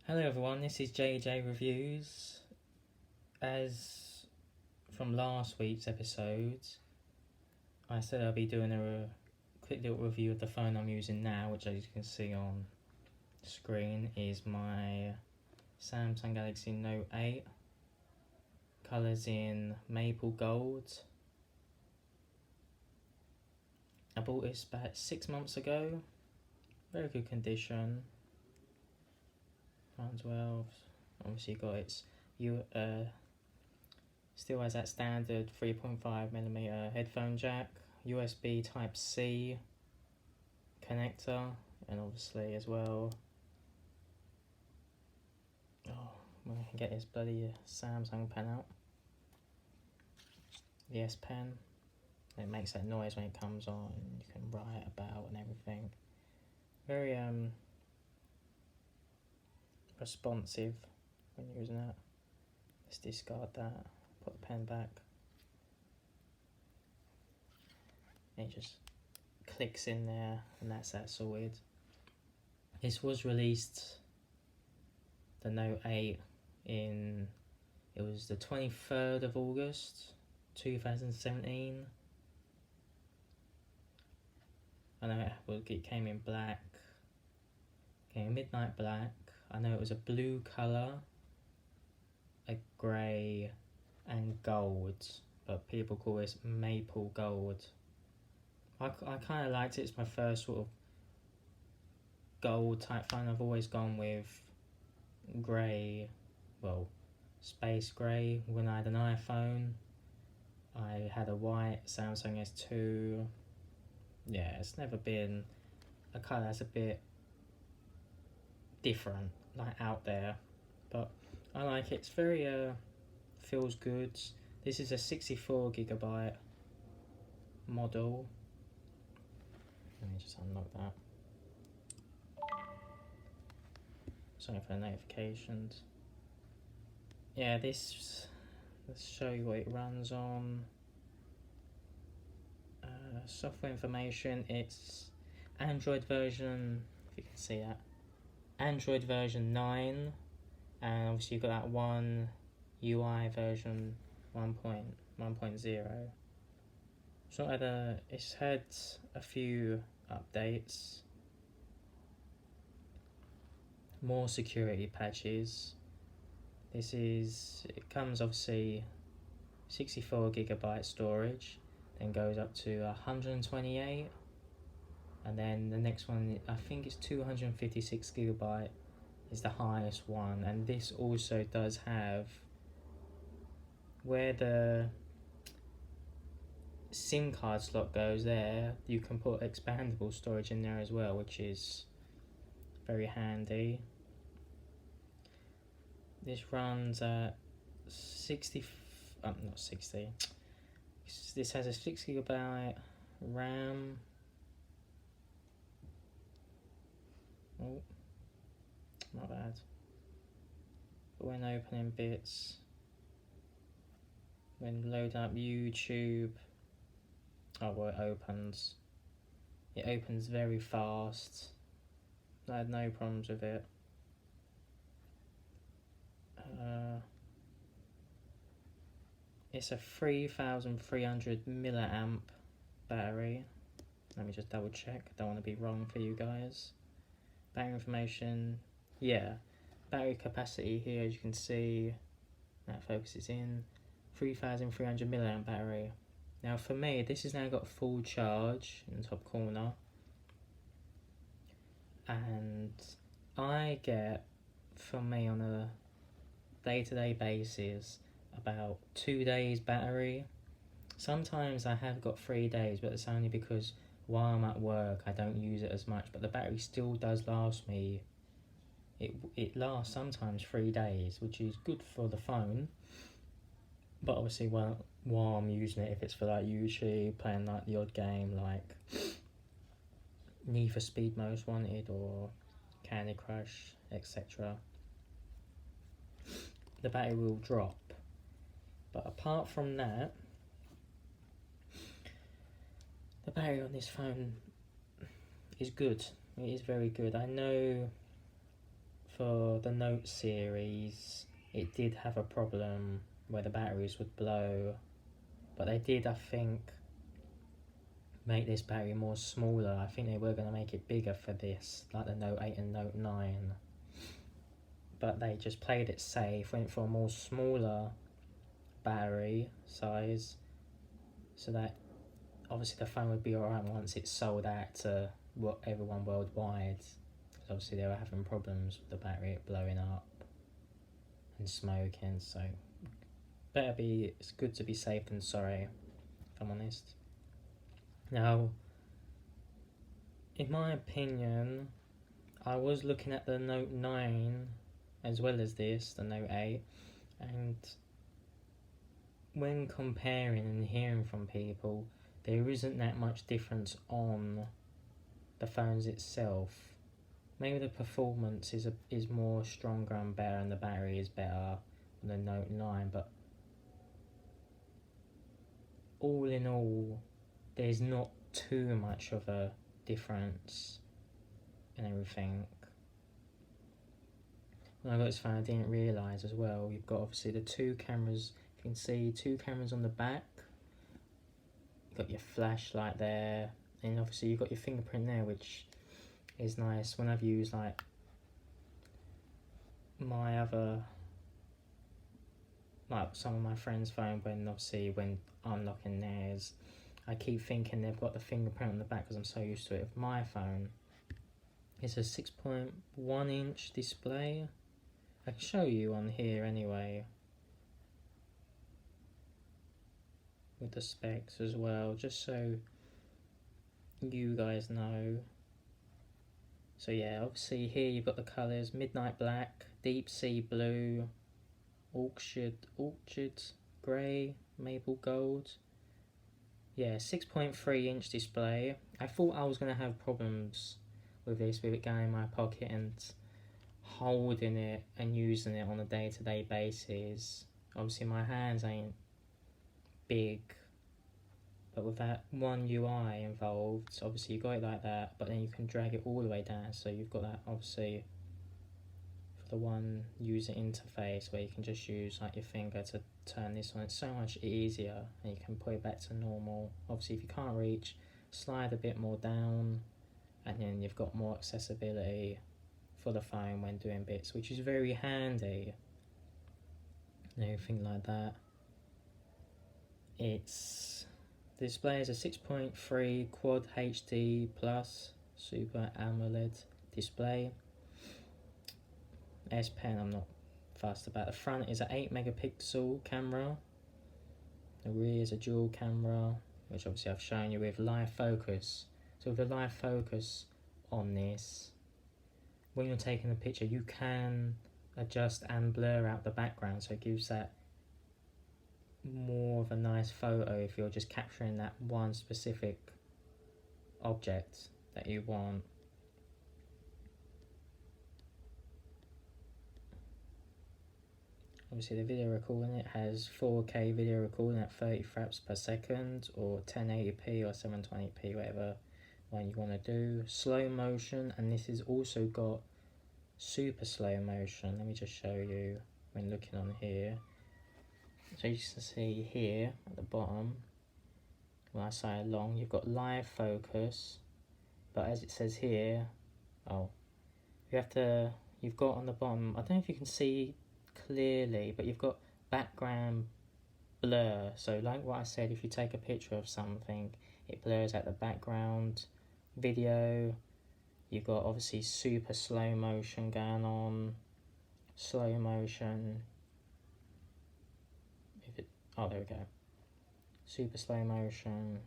Hello everyone, this is JJ Reviews. As from last week's episode, I said I'll be doing a quick little review of the phone I'm using now, which as you can see on screen is my Samsung Galaxy Note 8. Colours in maple gold. I bought this about 6 months ago. Very good condition. Runs well. Obviously got its still has that standard 3.5mm headphone jack, USB Type C connector, and obviously as well. When I can get this bloody Samsung pen out, the S Pen. It makes that noise when it comes on. You can write about and everything. Very responsive when using it. Let's discard that. Put the pen back. It just clicks in there, and that's that sorted. This was released, the Note 8, it was the 23rd of August 2017. I know it came in black, midnight black. I know it was a blue colour, a grey and gold, but people call this maple gold. I kind of liked it. It's my first sort of gold type phone. I've always gone with grey, well, space grey when I had an iPhone. I had a white Samsung S2. Yeah, it's never been a colour that's a bit different, like out there, but I like it. It's very feels good. This is a 64GB model. Let me just unlock that. Sorry for the notifications. Yeah, let's show you what it runs on. Software information, it's Android version, if you can see that, Android version 9, and obviously you've got that one UI version 1.0. It's had a few updates, more security patches. It comes obviously 64GB storage, then goes up to 128, and then the next one, I think it's 256GB is the highest one. And this also does have, where the SIM card slot goes there, you can put expandable storage in there as well, which is very handy. This runs at 60, not 60. This has a 6GB RAM. Oh, not bad. But when opening bits, when loading up YouTube, it opens. It opens very fast. I had no problems with it. It's a 3300 milliamp battery. Let me just double check. I don't want to be wrong for you guys. Battery information. Yeah, battery capacity here, as you can see, that focuses in, 3300 milliamp battery. Now for me, this has now got full charge in the top corner, and I get, from me on a day-to-day basis, about 2 days battery. Sometimes I have got 3 days, but it's only because while I'm at work I don't use it as much, but the battery still does last me. It lasts sometimes 3 days, which is good for the phone, but obviously while I'm using it, if it's for like YouTube, playing like the odd game like Need for Speed Most Wanted or Candy Crush, etc., the battery will drop. But apart from that, the battery on this phone is good. It is very good. I know for the Note series, it did have a problem where the batteries would blow, but they did, I think, make this battery more smaller. I think they were going to make it bigger for this, like the Note 8 and Note 9, but they just played it safe, went for a more smaller battery size, so that obviously the phone would be alright once it's sold out to everyone worldwide, because obviously they were having problems with the battery blowing up and smoking. So it's good to be safe than sorry, if I'm honest. Now, in my opinion, I was looking at the Note 9 as well as this, the Note 8, and when comparing and hearing from people, there isn't that much difference on the phones itself. Maybe the performance is more stronger and better, and the battery is better on the Note 9, but all in all, there's not too much of a difference in everything. When I got this phone, I didn't realise as well, you've got obviously the two cameras. You can see two cameras on the back. You've got your flashlight there, and obviously you've got your fingerprint there, which is nice. When I've used like some of my friends' phone, when unlocking theirs, I keep thinking they've got the fingerprint on the back because I'm so used to it. With my phone, it's a 6.1 inch display. I can show you on here anyway, with the specs as well, just so you guys know. So yeah, obviously here you've got the colours: midnight black, deep sea blue, orchid grey, maple gold. Yeah, 6.3 inch display. I thought I was going to have problems with this, with it going in my pocket and holding it and using it on a day-to-day basis. Obviously my hands ain't big, but with that one UI involved, obviously you got it like that, but then you can drag it all the way down, so you've got that obviously for the one user interface where you can just use like your finger to turn this on. It's so much easier, and you can put it back to normal. Obviously if you can't reach, slide a bit more down, and then you've got more accessibility for the phone when doing bits, which is very handy and everything like that. The display is a 6.3 Quad HD Plus Super AMOLED display. S Pen, I'm not fussed about. The front is an 8 megapixel camera. The rear is a dual camera, which obviously I've shown you with live focus. So with the live focus on this, when you're taking a picture, you can adjust and blur out the background, so it gives that more of a nice photo if you're just capturing that one specific object that you want. Obviously the video recording, it has 4K video recording at 30 frames per second, or 1080p or 720p, whatever one you want to do. Slow motion, and this has also got super slow motion. Let me just show you when looking on here. So you can see here at the bottom, when I say along, you've got live focus, but as it says here, you've got on the bottom, I don't know if you can see clearly, but you've got background blur. So like what I said, if you take a picture of something, it blurs out the background. Video, you've got obviously super slow motion going on. Slow motion. There we go. Super slow motion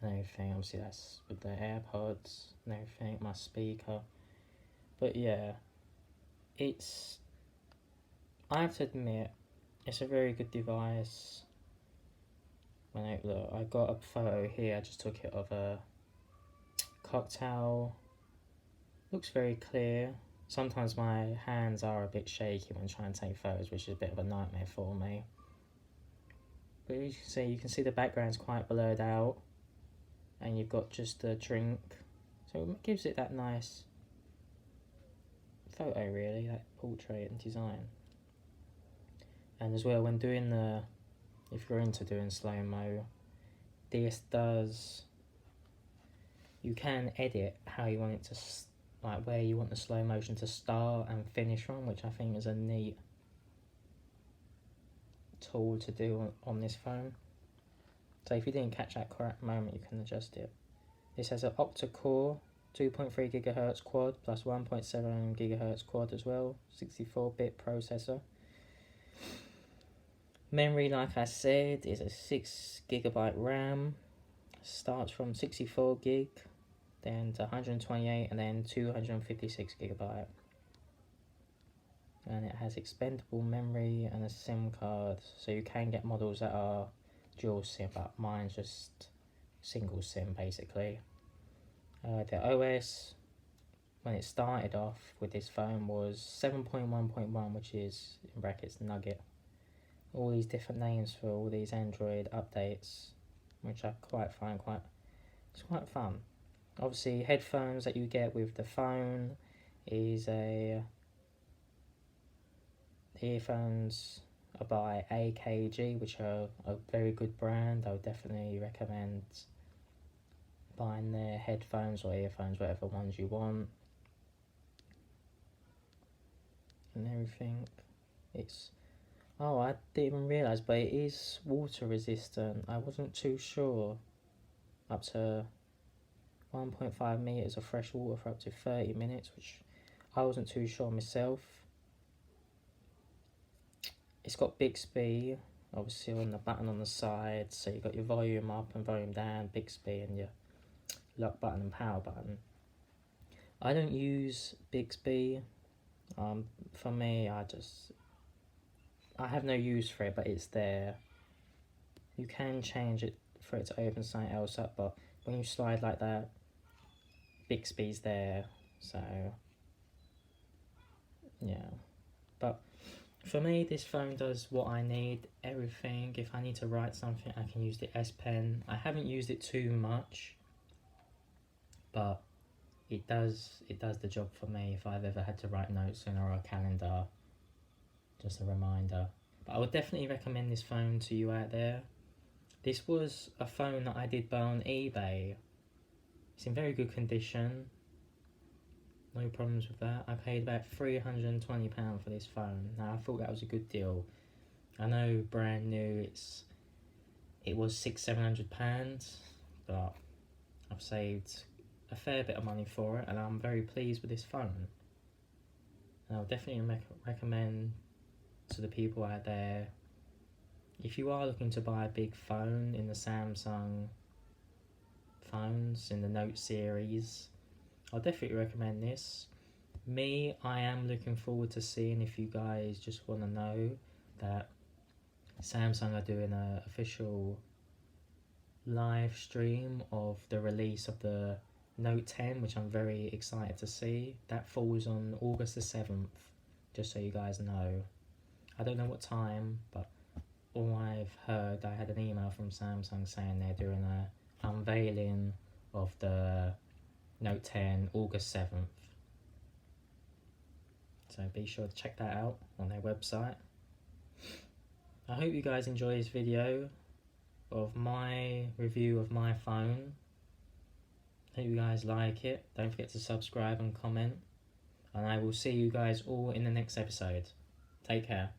and everything. Obviously that's with the AirPods and everything, my speaker. But yeah, I have to admit, it's a very good device. I got a photo here, I just took it of a cocktail. Looks very clear. Sometimes my hands are a bit shaky when trying to take photos, which is a bit of a nightmare for me. But as you can see the background's quite blurred out, and you've got just the drink, so it gives it that nice photo really, like portrait and design. And as well, when doing if you're into doing slow-mo, this does, you can edit how you want it to, like where you want the slow motion to start and finish from, which I think is a neat tool to do on this phone. So if you didn't catch that correct moment, you can adjust it. This has an octa-core 2.3 GHz quad plus 1.7 GHz quad as well, 64-bit processor. Memory, like I said, is a 6GB RAM. Starts from 64 gig, then to 128, and then 256GB. And it has expendable memory and a SIM card, so you can get models that are dual SIM, but mine's just single SIM basically. The OS, when it started off with this phone, was 7.1.1, which is, in brackets, Nugget. All these different names for all these Android updates, which I find quite fun. Obviously, headphones that you get with the phone is earphones are by AKG, which are a very good brand. I would definitely recommend buying their headphones or earphones, whatever ones you want. And everything. I didn't even realise, but it is water resistant. I wasn't too sure. Up to 1.5 meters of fresh water for up to 30 minutes, which I wasn't too sure myself. It's got Bixby, obviously, on the button on the side, so you've got your volume up and volume down, Bixby, and your lock button and power button. I don't use Bixby. For me, I have no use for it, but it's there. You can change it for it to open something else up, but when you slide like that, Bixby's there, so yeah. But for me, this phone does what I need, everything. If I need to write something, I can use the S Pen. I haven't used it too much, but it does the job for me if I've ever had to write notes in or a calendar, just a reminder. But I would definitely recommend this phone to you out there. This was a phone that I did buy on eBay. It's in very good condition. No problems with that. I paid about £320 for this phone. Now, I thought that was a good deal. I know brand new it was £600-700, but I've saved a fair bit of money for it, and I'm very pleased with this phone. And I'll definitely recommend to the people out there, if you are looking to buy a big phone in the Samsung phones, in the Note series, I'll definitely recommend this. I am looking forward to seeing, if you guys just want to know, that Samsung are doing an official live stream of the release of the Note 10, which I'm very excited to see. That falls on August the 7th, just so you guys know. I don't know what time, but all I've heard, I had an email from Samsung saying they're doing a unveiling of the Note 10 August 7th. So be sure to check that out on their website. I hope you guys enjoy this video of my review of my phone. Hope you guys like it. Don't forget to subscribe and comment. And I will see you guys all in the next episode. Take care.